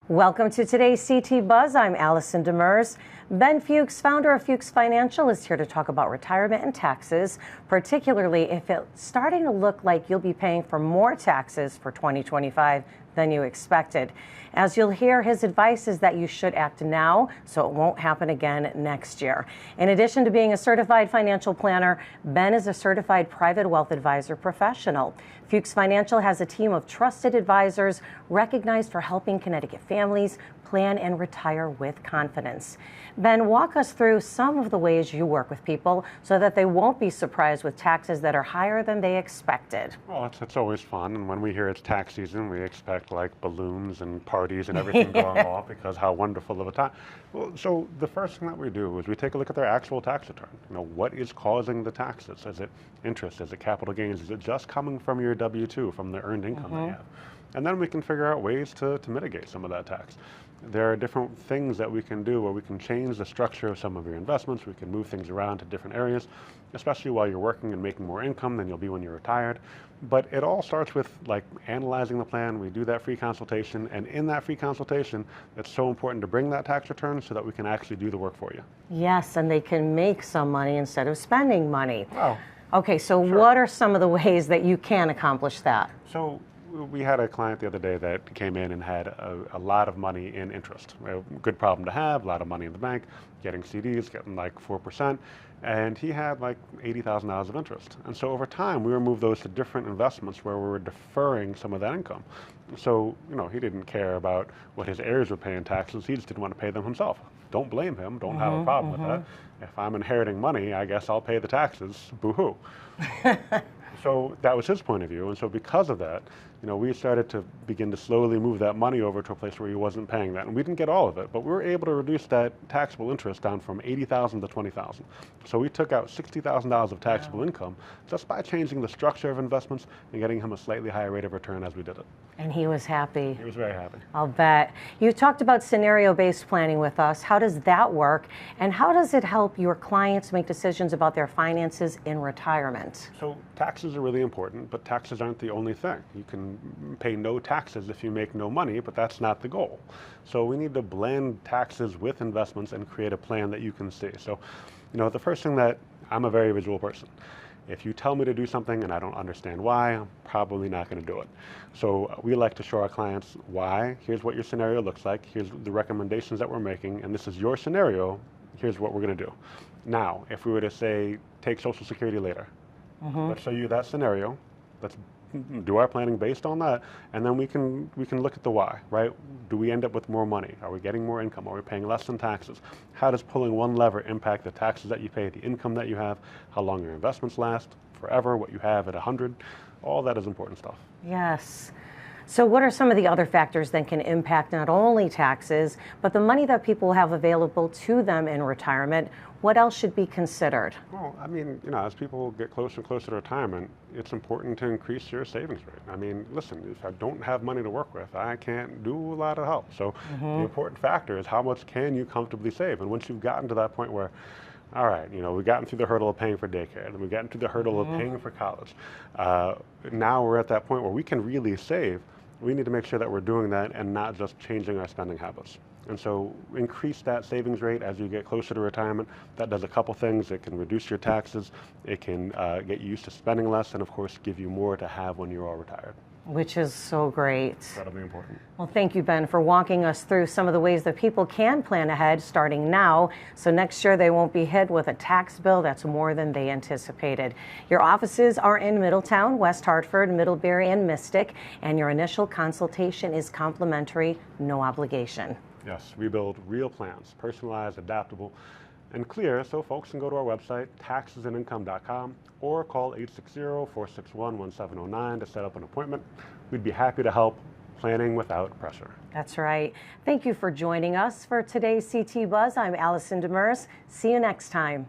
Welcome to today's CT Buzz. I'm Allison Demers. Ben Fuchs, founder of Fuchs Financial, is here to talk about retirement and taxes, particularly if it's starting to look like you'll be paying for more taxes for 2025 than you expected. As you'll hear, his advice is that you should act now so it won't happen again next year. In addition to being a certified financial planner, Ben is a certified private wealth advisor professional. Fuchs Financial has a team of trusted advisors recognized for helping Connecticut families plan and retire with confidence. Ben, walk us through some of the ways you work with people so that they won't be surprised with taxes that are higher than they expected. Well, it's always fun, and when we hear it's tax season, we expect like balloons and parties and everything going off because how wonderful of a time. Well, so the first thing that we do is we take a look at their actual tax return. You know, what is causing the taxes? Is it interest? Is it capital gains? Is it just coming from your W-2, from the earned income that you have? And then we can figure out ways to mitigate some of that tax. There are different things that we can do where we can change the structure of some of your investments. We can move things around to different areas, especially while you're working and making more income than you'll be when you're retired. But it all starts with like analyzing the plan. We do that free consultation, and in that free consultation, it's so important to bring that tax return so that we can actually do the work for you. Yes, and they can make some money instead of spending money. Wow. Okay, so Sure. What are some of the ways that you can accomplish that? So we had a client the other day that came in and had a lot of money in interest. A good problem to have, a lot of money in the bank, getting CDs, getting like 4%, and he had like $80,000 of interest. And so over time, we moved those to different investments where we were deferring some of that income. So, you know, he didn't care about what his heirs were paying taxes, he just didn't want to pay them himself. Don't blame him, don't have a problem with that. If I'm inheriting money, I guess I'll pay the taxes, boo-hoo. So that was his point of view, and so because of that, you know, we started to begin to slowly move that money over to a place where he wasn't paying that, and we didn't get all of it, but we were able to reduce that taxable interest down from $80,000 to $20,000. So we took out $60,000 of taxable income just by changing the structure of investments and getting him a slightly higher rate of return as we did it. And he was happy. He was very happy. I'll bet. You talked about scenario-based planning with us. How does that work, and how does it help your clients make decisions about their finances in retirement? So taxes are really important, but taxes aren't the only thing. You can pay no taxes if you make no money, but that's not the goal. So we need to blend taxes with investments and create a plan that you can see. So, you know, the first thing that I'm a very visual person. If you tell me to do something and I don't understand why, I'm probably not going to do it. So we like to show our clients why. Here's what your scenario looks like. Here's the recommendations that we're making, and this is your scenario. Here's what we're going to do. Now, if we were to say, take Social Security later, let's show you that scenario. Let's do our planning based on that, and then we can look at the why, right? Do we end up with more money? Are we getting more income? Are we paying less in taxes? How does pulling one lever impact the taxes that you pay, the income that you have, how long your investments last, forever, what you have at 100? All that is important stuff. Yes. So what are some of the other factors that can impact not only taxes, but the money that people have available to them in retirement? What else should be considered? Well, I mean, you know, as people get closer and closer to retirement, it's important to increase your savings rate. I mean, listen, if I don't have money to work with, I can't do a lot of help. So the important factor is how much can you comfortably save? And once you've gotten to that point where, all right, you know, we've gotten through the hurdle of paying for daycare, and we've gotten through the hurdle of paying for college. Now we're at that point where we can really save. We need to make sure that we're doing that and not just changing our spending habits. And so increase that savings rate as you get closer to retirement. That does a couple things. It can reduce your taxes. It can get you used to spending less, and of course give you more to have when you're all retired. Which is so great. That'll be important. Well, thank you, Ben, for walking us through some of the ways that people can plan ahead starting now, so next year they won't be hit with a tax bill that's more than they anticipated. Your offices are in Middletown, West Hartford, Middlebury, and Mystic, and your initial consultation is complimentary, no obligation. Yes, we build real plans, personalized, adaptable, and clear, so folks can go to our website, taxesandincome.com, or call 860-461-1709 to set up an appointment. We'd be happy to help, planning without pressure. That's right. Thank you for joining us for today's CT Buzz. I'm Allison Demers. See you next time.